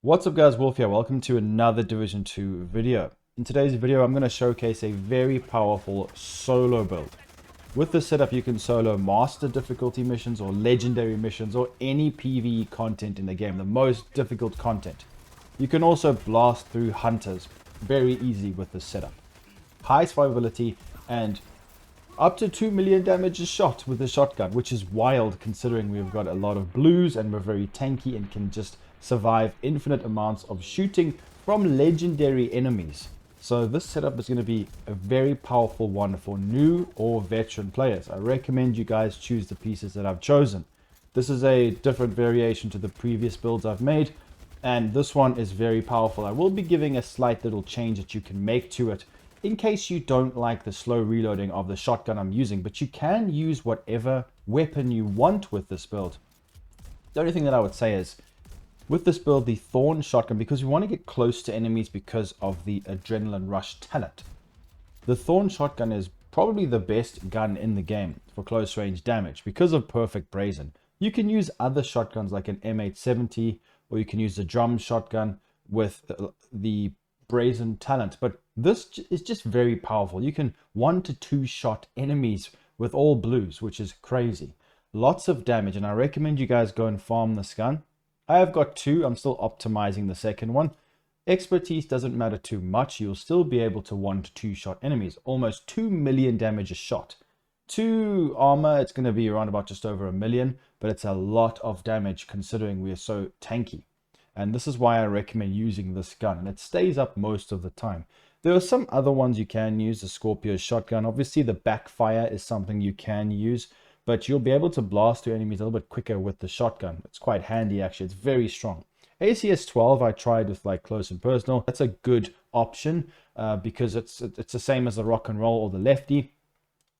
What's up guys, Wolf here. Welcome to another Division 2 video. In today's video, I'm going to showcase a very powerful solo build. With this setup, you can solo master difficulty missions or legendary missions or any PVE content in the game, the most difficult content. You can also blast through hunters very easy with this setup. High survivability and up to 2 million damage a shot with the shotgun, which is wild considering we've got a lot of blues and we're very tanky and can just survive infinite amounts of shooting from legendary enemies. So this setup is going to be a very powerful one for new or veteran players. I recommend you guys choose the pieces that I've chosen. This is a different variation to the previous builds I've made, and this one is very powerful. I will be giving a slight little change that you can make to it in case you don't like the slow reloading of the shotgun I'm using, but you can use whatever weapon you want with this build. The only thing that I would say is, with this build, the Thorn shotgun, because we want to get close to enemies because of the adrenaline rush talent. The Thorn shotgun is probably the best gun in the game for close range damage because of perfect brazen. You can use other shotguns like an M870, or you can use the drum shotgun with the brazen talent, but this is just very powerful. You can 1 to 2 shot enemies with all blues, which is crazy. Lots of damage, and I recommend you guys go and farm this gun. I have got 2. I'm still optimizing the second one. Expertise doesn't matter too much. You'll still be able to 1 to 2 shot enemies. Almost 2 million damage a shot. 2 armor, it's going to be around about just over 1 million, but it's a lot of damage considering we are so tanky. And this is why I recommend using this gun, and it stays up most of the time. There are some other ones you can use, the Scorpio shotgun. Obviously, the backfire is something you can use, but you'll be able to blast through enemies a little bit quicker with the shotgun. It's quite handy, actually. It's very strong. ACS 12 I tried with like close and personal. That's a good option because it's the same as the rock and roll or the lefty.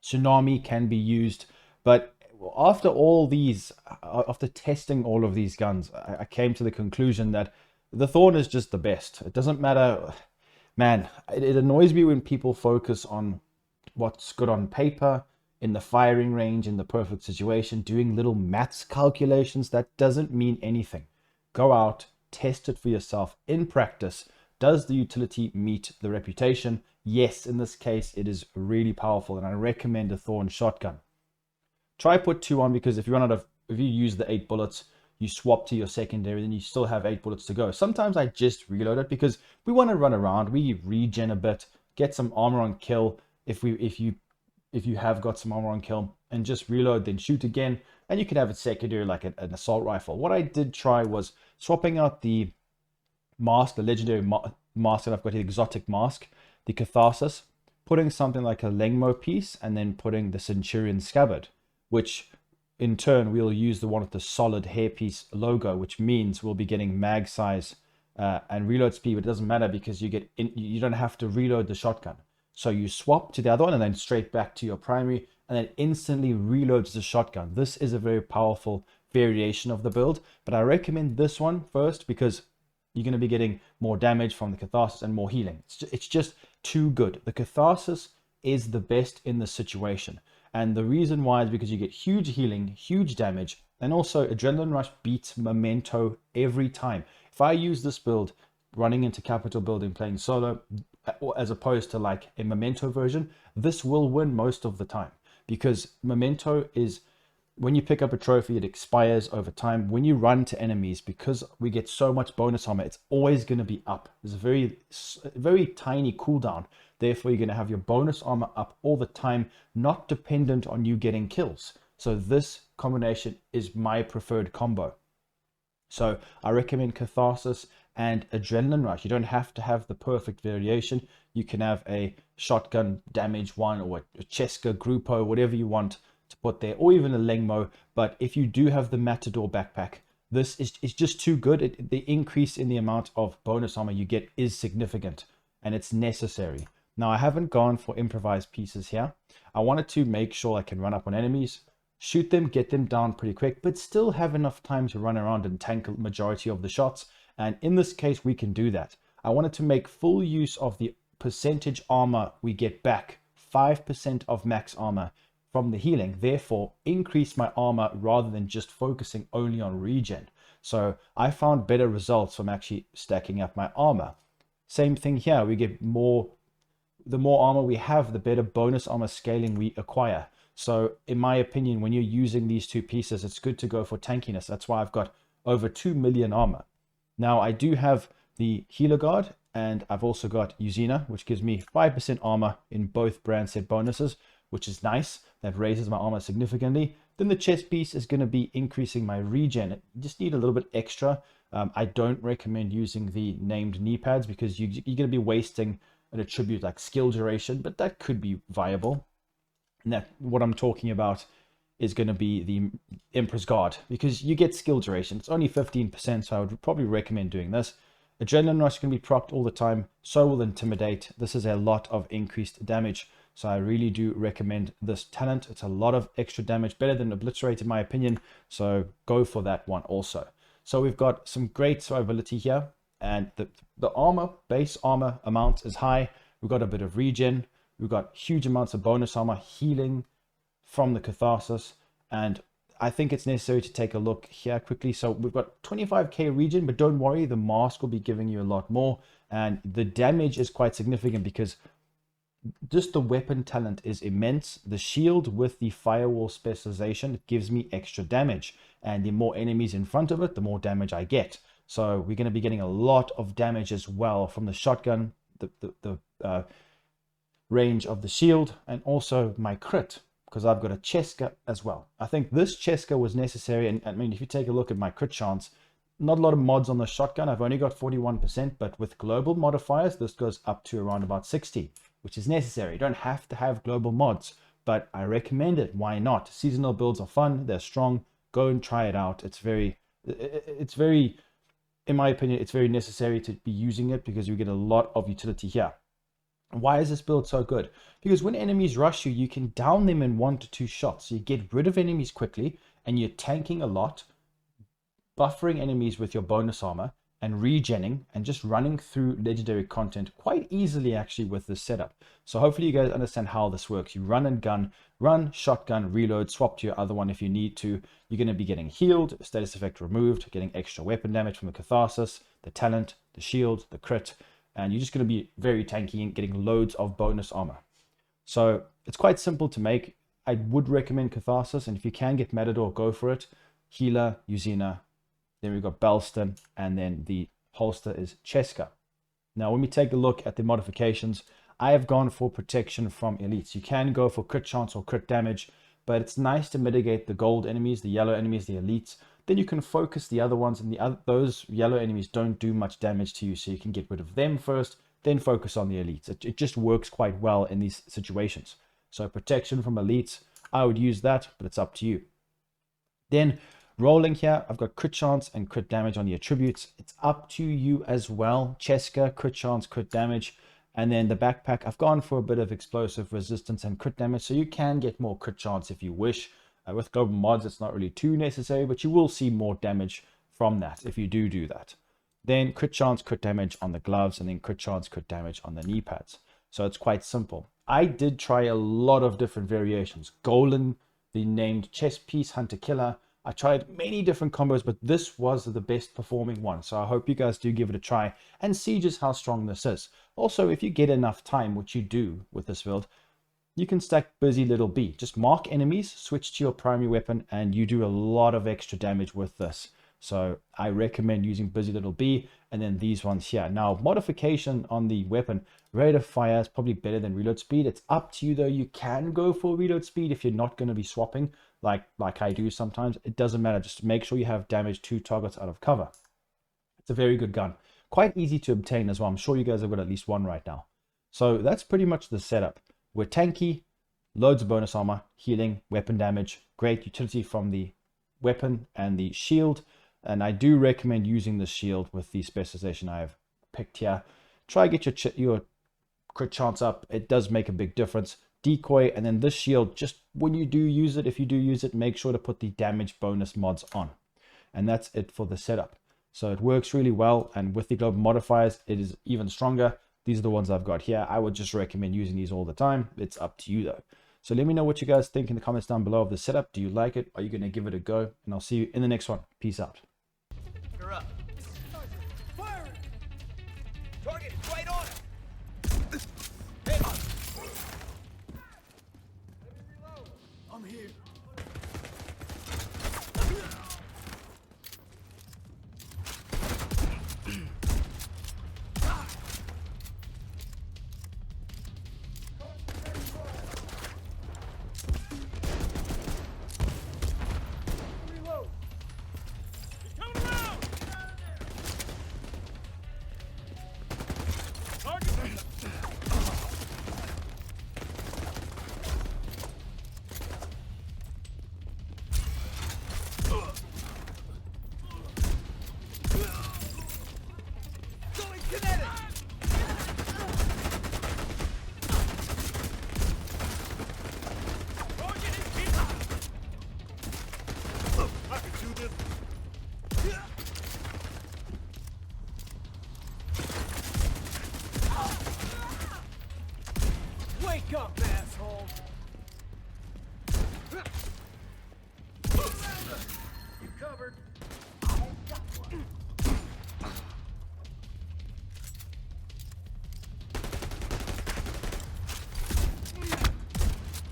Tsunami can be used, but after all these, after testing all of these guns, I came to the conclusion that the Thorn is just the best. It doesn't matter, man. It annoys me when people focus on what's good on paper, in the firing range, in the perfect situation, doing little maths calculations. That doesn't mean anything. Go out, test it for yourself in practice. Does the utility meet the reputation? Yes, in this case, it is really powerful, and I recommend a Thorn shotgun. Try put 2 on, because if you use the 8 bullets, you swap to your secondary, then you still have 8 bullets to go. Sometimes I just reload it because we want to run around, we regen a bit, get some armor on kill if you have got some armor on kill, and just reload, then shoot again, and you can have it secondary like an assault rifle. What I did try was swapping out the mask, the legendary mask that I've got here, the exotic mask, the Catharsis, putting something like a Lengmo piece, and then putting the Centurion scabbard, which in turn we'll use the one with the solid hairpiece logo, which means we'll be getting mag size and reload speed, but it doesn't matter because you don't have to reload the shotgun. So you swap to the other one and then straight back to your primary, and then instantly reloads the shotgun. This is a very powerful variation of the build, but I recommend this one first because you're going to be getting more damage from the Catharsis and more healing. It's just too good. The Catharsis is the best in the situation. And the reason why is because you get huge healing, huge damage, and also Adrenaline Rush beats Memento every time. If I use this build running into Capital Building playing solo, as opposed to like a Memento version, this will win most of the time. Because Memento is, when you pick up a trophy, it expires over time. When you run to enemies, because we get so much bonus armor, it's always going to be up. There's a very tiny cooldown. Therefore, you're going to have your bonus armor up all the time, not dependent on you getting kills. So this combination is my preferred combo. So I recommend Catharsis and Adrenaline Rush. You don't have to have the perfect variation. You can have a shotgun damage one, or a Cheska Gruppo, whatever you want to put there, or even a Lengmo. But if you do have the Matador backpack, this is just too good. The increase in the amount of bonus armor you get is significant, and it's necessary. Now, I haven't gone for improvised pieces here. I wanted to make sure I can run up on enemies, shoot them, get them down pretty quick, but still have enough time to run around and tank a majority of the shots. And in this case, we can do that. I wanted to make full use of the percentage armor we get back, 5% of max armor from the healing, therefore increase my armor rather than just focusing only on regen. So I found better results from actually stacking up my armor. Same thing here. We get more, the more armor we have, the better bonus armor scaling we acquire. So in my opinion, when you're using these two pieces, it's good to go for tankiness. That's why I've got over 2 million armor. Now I do have the healer guard, and I've also got Uzina, which gives me 5% armor in both brand set bonuses, which is nice. That raises my armor significantly. Then the chest piece is going to be increasing my regen. You just need a little bit extra. I don't recommend using the named knee pads because you're going to be wasting an attribute like skill duration, but that could be viable. And that what I'm talking about is going to be the Emperor's Guard, because you get skill duration. It's only 15%, so I would probably recommend doing this. Adrenaline Rush can be procced all the time. So will Intimidate. This is a lot of increased damage, so I really do recommend this talent. It's a lot of extra damage, better than Obliterate in my opinion, so go for that one also. So we've got some great survivability here, and the armor, base armor amount is high. We've got a bit of regen. We've got huge amounts of bonus armor, healing from the Catharsis, and I think it's necessary to take a look here quickly. So we've got 25k regen, but don't worry, the mask will be giving you a lot more, and the damage is quite significant because just the weapon talent is immense. The shield with the firewall specialization, it gives me extra damage, and the more enemies in front of it, the more damage I get. So we're going to be getting a lot of damage as well from the shotgun, the range of the shield, and also my crit, because I've got a Cheska as well. I think this Cheska was necessary, and I mean, if you take a look at my crit chance, not a lot of mods on the shotgun. I've only got 41%, but with global modifiers, this goes up to around about 60, which is necessary. You don't have to have global mods, but I recommend it. Why not? Seasonal builds are fun. They're strong. Go and try it out. It's very, in my opinion, it's very necessary to be using it because you get a lot of utility here. Why is this build so good? Because when enemies rush you, you can down them in 1 to 2 shots. You get rid of enemies quickly, and you're tanking a lot, buffering enemies with your bonus armor, and regenning, and just running through legendary content quite easily actually with this setup. So hopefully you guys understand how this works. You run and gun, run, shotgun, reload, swap to your other one if you need to. You're going to be getting healed, status effect removed, getting extra weapon damage from the Catharsis, the talent, the shield, the crit, and you're just going to be very tanky and getting loads of bonus armor. So it's quite simple to make. I would recommend Catharsis, and if you can get Matador, go for it. Healer, Uzina, then we've got Belston, and then the holster is Cheska. Now when we take a look at the modifications, I have gone for protection from elites. You can go for crit chance or crit damage, but it's nice to mitigate the gold enemies, the yellow enemies, the elites. Then you can focus the other ones, and those yellow enemies don't do much damage to you, so you can get rid of them first, then focus on the elites. It just works quite well in these situations. So protection from elites, I would use that, but it's up to you. Then rolling here, I've got crit chance and crit damage on the attributes. It's up to you as well. Cheska, crit chance, crit damage. And then the backpack, I've gone for a bit of explosive resistance and crit damage, so you can get more crit chance if you wish. With global mods, it's not really too necessary, but you will see more damage from that if you do that. Then crit chance, crit damage on the gloves, and then crit chance, crit damage on the knee pads. So it's quite simple. I did try a lot of different variations. Golan, the named chest piece, hunter killer. I tried many different combos, but this was the best performing one. So I hope you guys do give it a try and see just how strong this is. Also, if you get enough time, which you do with this build, you can stack Busy Little Bee. Just mark enemies, switch to your primary weapon, and you do a lot of extra damage with this. So I recommend using Busy Little Bee, and then these ones here. Now, modification on the weapon, rate of fire is probably better than reload speed. It's up to you though. You can go for reload speed if you're not going to be swapping like I do sometimes. It doesn't matter. Just make sure you have damage to targets out of cover. It's a very good gun. Quite easy to obtain as well. I'm sure you guys have got at least one right now. So that's pretty much the setup. We're tanky, loads of bonus armor, healing, weapon damage, great utility from the weapon and the shield. And I do recommend using the shield with the specialization I have picked here. Try get your crit chance up. It does make a big difference. Decoy, and then this shield, just when you do use it, if you do use it, make sure to put the damage bonus mods on. And that's it for the setup. So it works really well, and with the global modifiers, it is even stronger. These are the ones I've got here. I would just recommend using these all the time. It's up to you though. So let me know what you guys think in the comments down below of the setup. Do you like it? Are you going to give it a go? And I'll see you in the next one. Peace out. her up. Fire! Target is right on it. Hit. I'm here. Reload. He's coming around! Target! Going kinetic. Target is hit! I can do this. Wake up, asshole! You covered.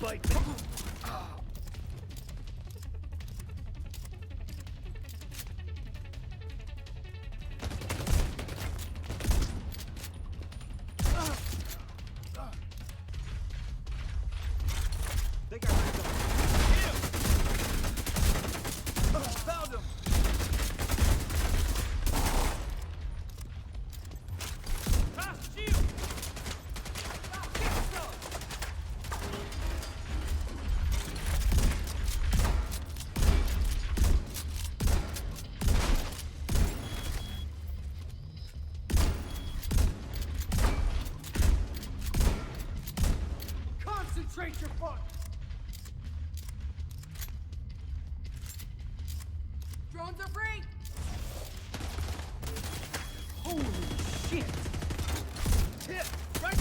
Bite me. They got rid of him. Found him. Toss shield! Concentrate your fire! Drones are free! Holy shit! Hit. Right.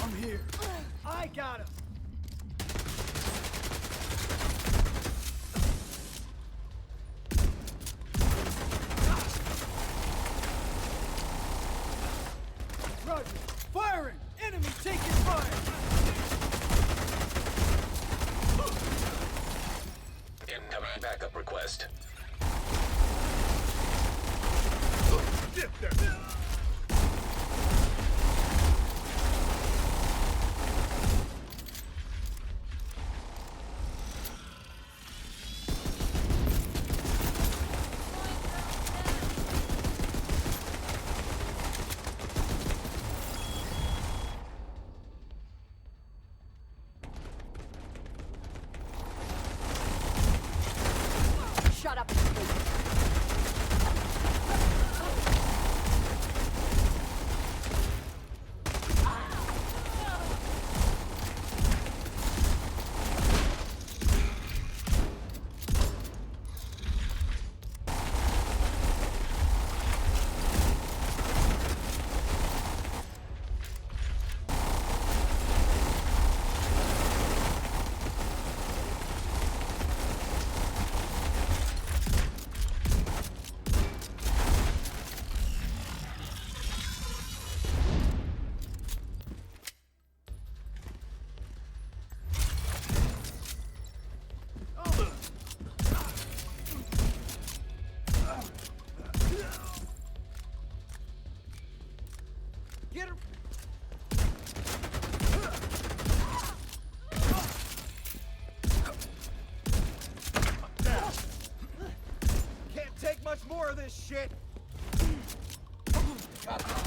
I'm here. I got him. Roger. Firing! Enemy taking fire! Incoming backup request. Dip there! Shut up! Get him. Can't take much more of this shit. Got him.